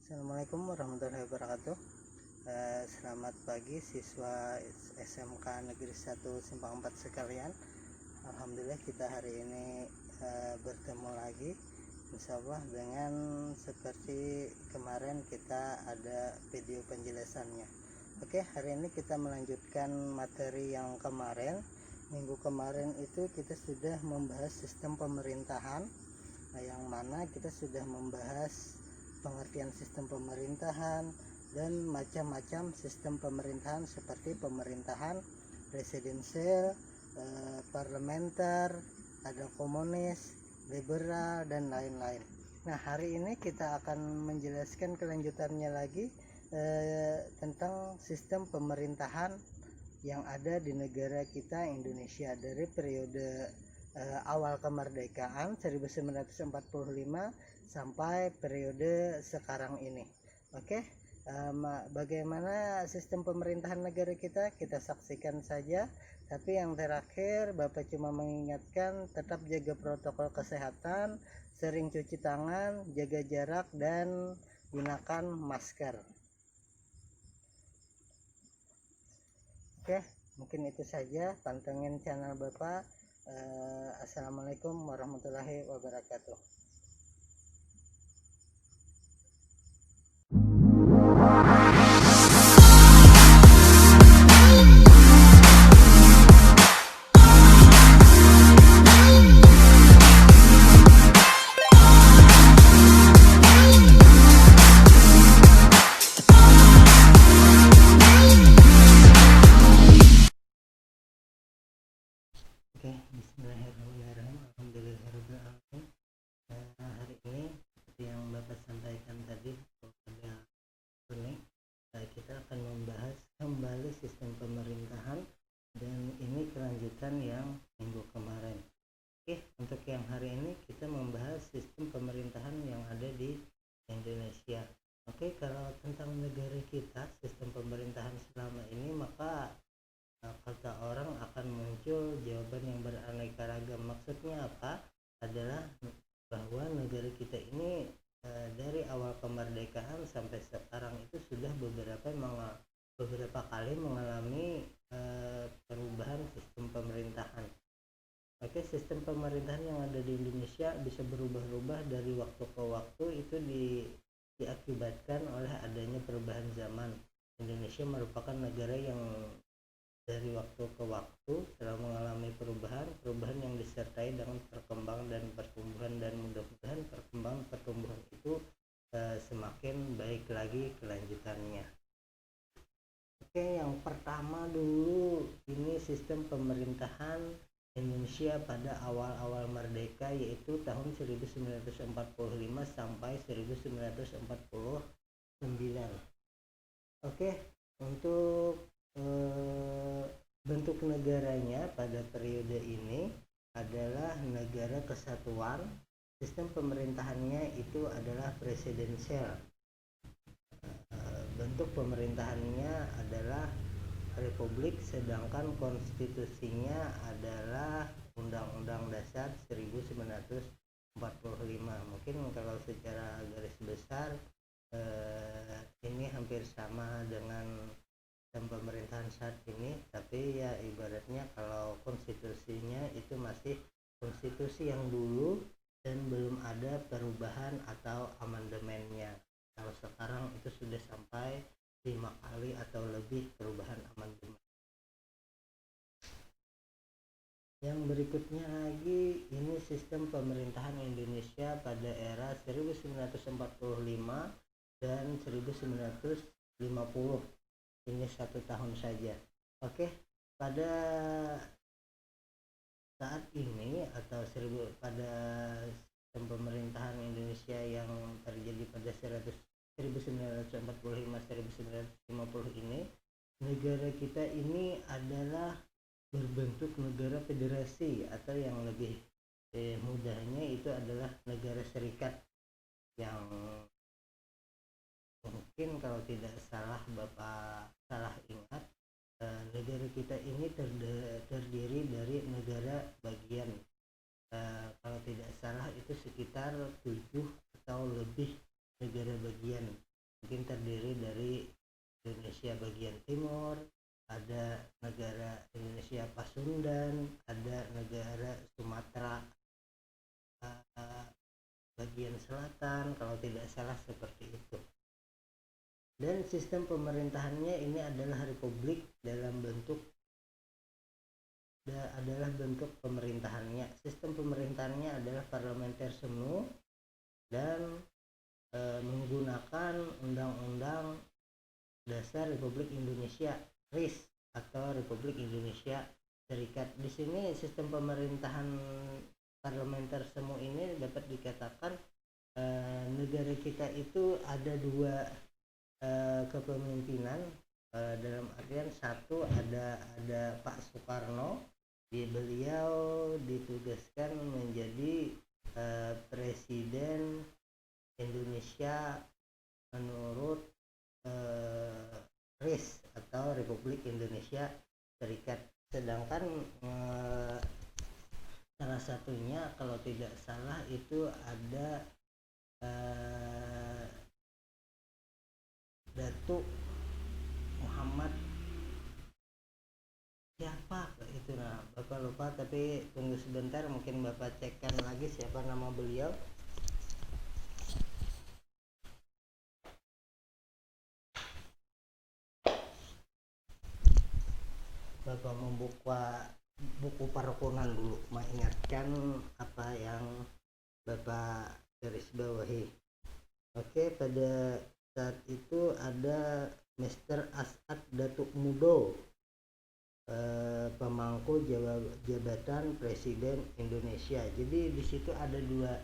Assalamualaikum warahmatullahi wabarakatuh. Selamat pagi siswa SMK Negeri 1 Simpang 4 sekalian. Alhamdulillah kita hari ini bertemu lagi, insyaallah dengan seperti kemarin kita ada video penjelasannya. Oke, hari ini kita melanjutkan materi yang kemarin. Minggu kemarin itu kita sudah membahas sistem pemerintahan, yang mana kita sudah membahas pengertian sistem pemerintahan dan macam-macam sistem pemerintahan seperti pemerintahan presidensial, parlementer, ada komunis, liberal, dan lain-lain. Nah, hari ini kita akan menjelaskan kelanjutannya lagi tentang sistem pemerintahan yang ada di negara kita Indonesia dari periode awal kemerdekaan 1945 sampai periode sekarang ini. Oke, bagaimana sistem pemerintahan negara kita saksikan saja. Tapi yang terakhir Bapak cuma mengingatkan tetap jaga protokol kesehatan, sering cuci tangan, jaga jarak, dan gunakan masker. Oke, mungkin itu saja. Pantengin channel Bapak. Assalamualaikum warahmatullahi wabarakatuh. Oke, bismillahirrahmanirrahim. Alhamdulillahirrahmanirrahim. Hari ini seperti yang Bapak sampaikan tadi pada ini, kita akan membahas kembali sistem pemerintahan, dan ini kelanjutan yang minggu kemarin. Oke, untuk yang hari ini kita membahas sistem pemerintahan yang ada di Indonesia. Oke, kalau tentang negara kita, sistem pemerintahan selama ini, maka kata orang akan muncul jawaban yang beraneka ragam. Maksudnya apa? Adalah bahwa negara kita ini dari awal kemerdekaan sampai sekarang itu sudah beberapa kali mengalami perubahan sistem pemerintahan. Oke, sistem pemerintahan yang ada di Indonesia bisa berubah-ubah dari waktu ke waktu. Itu diakibatkan oleh adanya perubahan zaman. Indonesia merupakan negara yang dari waktu ke waktu telah mengalami perubahan yang disertai dengan perkembangan dan pertumbuhan, dan mudah-mudahan pertumbuhan itu semakin baik lagi kelanjutannya. Oke, yang pertama dulu ini sistem pemerintahan Indonesia pada awal-awal merdeka, yaitu tahun 1945 sampai 1949. Oke, untuk bentuk negaranya pada periode ini adalah negara kesatuan. Sistem pemerintahannya itu adalah presidensial. Bentuk pemerintahannya adalah republik, sedangkan konstitusinya adalah Undang-Undang Dasar 1945. Mungkin kalau secara garis besar ini hampir sama dengan pemerintahan saat ini, tapi ya ibaratnya kalau konstitusinya itu masih konstitusi yang dulu dan belum ada perubahan atau amandemennya. Kalau sekarang itu sudah sampai 5 kali atau lebih perubahan amandemen. Yang berikutnya lagi ini sistem pemerintahan Indonesia pada era 1945 dan 1950. Ini 1 tahun saja. Oke, pada saat ini atau pada sistem pemerintahan Indonesia yang terjadi pada 1945-1950 ini, negara kita ini adalah berbentuk negara federasi, atau yang lebih mudahnya itu adalah negara serikat, yang mungkin kalau tidak salah Bapak salah ingat, negara kita ini terdiri dari negara bagian. Kalau tidak salah itu sekitar 7 atau lebih negara bagian. mungkin terdiri dari Indonesia bagian timur, ada negara Indonesia Pasundan, ada negara Sumatera bagian selatan kalau tidak salah seperti itu. Dan sistem pemerintahannya ini adalah republik dalam bentuk pemerintahannya. Sistem pemerintahannya adalah parlementer semu dan menggunakan Undang-Undang Dasar Republik Indonesia RIS atau Republik Indonesia Serikat. Di sini sistem pemerintahan parlementer semu ini dapat dikatakan negara kita itu ada dua kepemimpinan, dalam artian satu ada Pak Soekarno, beliau ditugaskan menjadi Presiden Indonesia menurut RIS atau Republik Indonesia Serikat. Sedangkan salah satunya kalau tidak salah itu ada Datuk Muhammad siapa itu, nah Bapak lupa, tapi tunggu sebentar, mungkin Bapak cekkan lagi siapa nama beliau. Bapak membuka buku parukunan dulu, mengingatkan apa yang Bapak garis bawahi. Oke, pada saat itu ada Mr. As'ad Datuk Mudo, pemangku jabatan Presiden Indonesia. Jadi di situ ada dua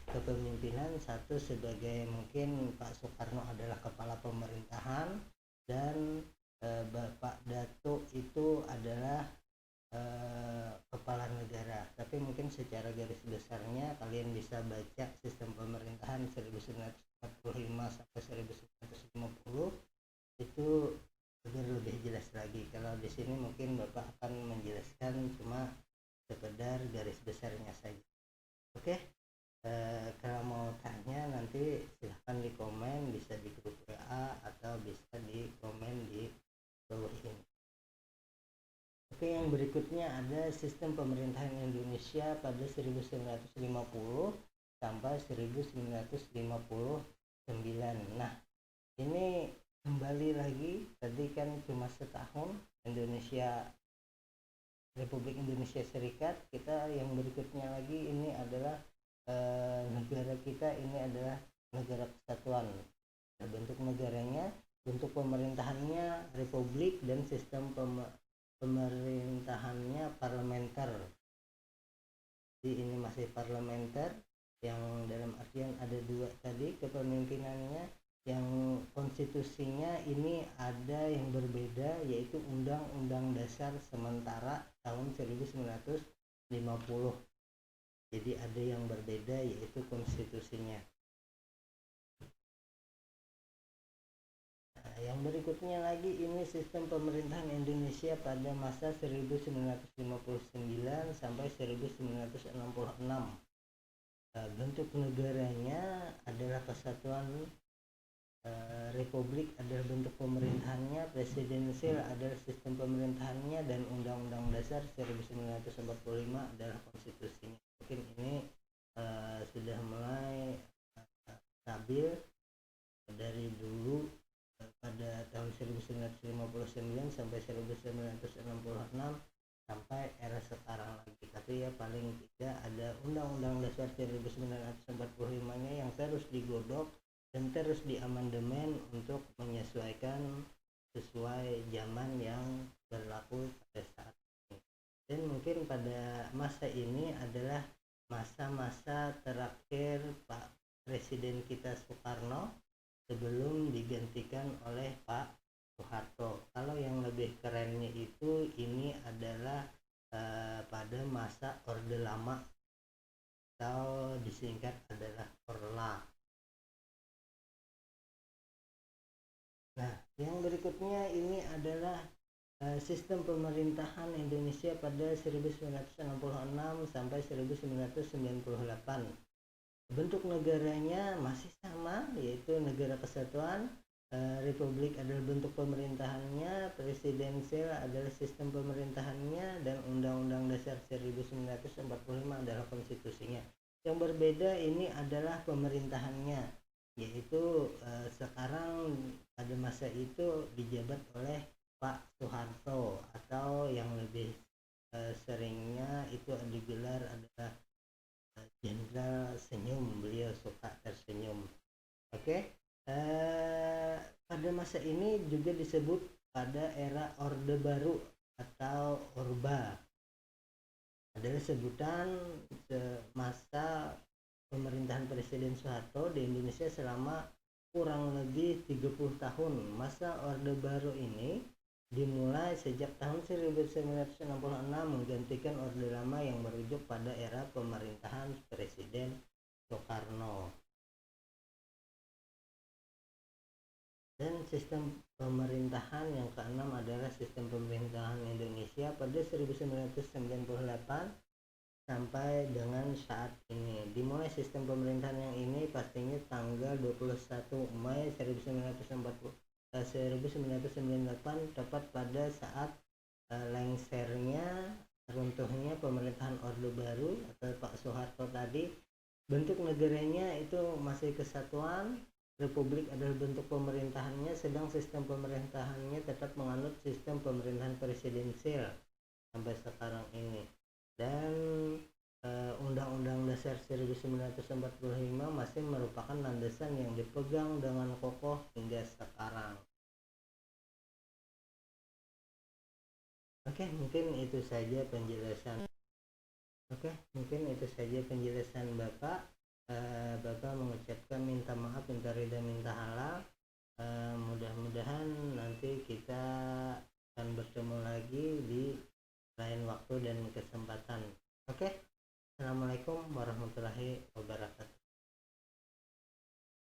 kepemimpinan, satu sebagai mungkin Pak Soekarno adalah kepala pemerintahan dan Bapak Datuk itu adalah kepala negara. Tapi mungkin secara garis besarnya kalian bisa baca sistem pemerintahan 1945 sampai 1950 itu agar lebih jelas lagi. Kalau di sini mungkin Bapak akan menjelaskan cuma sekedar garis besarnya saja. Oke, kalau mau tanya nanti silahkan di komen, bisa di grup WA atau bisa di komen di bawah ini. Oke, yang berikutnya ada sistem pemerintahan Indonesia pada 1950 sampai 1959. Nah, ini kembali lagi, tadi kan cuma setahun Indonesia Republik Indonesia Serikat, kita yang berikutnya lagi ini adalah negara kita ini adalah negara kesatuan. Nah, bentuk negaranya, bentuk pemerintahannya republik dan sistem pemerintahannya parlementer. Jadi ini masih parlementer, yang dalam artian ada dua tadi kepemimpinannya. Yang konstitusinya ini ada yang berbeda, yaitu Undang-Undang Dasar sementara tahun 1950. Jadi ada yang berbeda yaitu konstitusinya. Nah, yang berikutnya lagi ini sistem pemerintahan Indonesia pada masa 1959 sampai 1966. Bentuk negaranya adalah kesatuan republik adalah bentuk pemerintahannya, presidensial adalah sistem pemerintahannya, dan Undang-Undang Dasar 1945 adalah konstitusinya. Mungkin ini sudah mulai stabil dari dulu pada tahun 1959 sampai 1966 sampai era sekarang lagi. Tapi ya paling tidak ada Undang-Undang Dasar 1945-nya yang terus digodok dan terus diamandemen untuk menyesuaikan sesuai zaman yang berlaku pada saat ini. Dan mungkin pada masa ini adalah masa-masa terakhir Pak Presiden kita Soekarno sebelum digantikan oleh Pak Soeharto. Kalau yang lebih kerennya itu ini adalah pada masa Orde Lama atau disingkat adalah Orla. Nah, yang berikutnya ini adalah sistem pemerintahan Indonesia pada 1966 sampai 1998. Bentuk negaranya masih sama, yaitu negara kesatuan, Republik adalah bentuk pemerintahannya, presidensial adalah sistem pemerintahannya, dan Undang-Undang Dasar 1945 adalah konstitusinya. Yang berbeda ini adalah pemerintahannya, yaitu sekarang pada masa itu dijabat oleh Pak Soeharto, atau yang lebih seringnya itu digelar adalah Jenderal Senyum. Beliau suka tersenyum. Oke. Pada masa ini juga disebut pada era Orde Baru atau Orba, adalah sebutan masa pemerintahan Presiden Soeharto di Indonesia selama kurang lebih 30 tahun. Masa Orde Baru ini dimulai sejak tahun 1966 menggantikan Orde Lama yang merujuk pada era pemerintahan Presiden Soekarno. Dan sistem pemerintahan yang keenam adalah sistem pemerintahan Indonesia pada 1998 sampai dengan saat ini. Dimulai sistem pemerintahan yang ini pastinya tanggal 21 Mei 1998, tepat pada saat lengsernya, runtuhnya pemerintahan Orde Baru atau Pak Soeharto tadi. Bentuk negaranya itu masih kesatuan. Republik adalah bentuk pemerintahannya, sedang sistem pemerintahannya tetap menganut sistem pemerintahan presidensial sampai sekarang ini. Dan Undang-Undang Dasar 1945 masih merupakan landasan yang dipegang dengan kokoh hingga sekarang. Oke, mungkin itu saja penjelasan. Bapak. Bapak mengucapkan minta maaf, minta ridha, minta halal. Mudah-mudahan nanti kita akan bertemu lagi di lain waktu dan kesempatan. Oke. Assalamualaikum warahmatullahi wabarakatuh.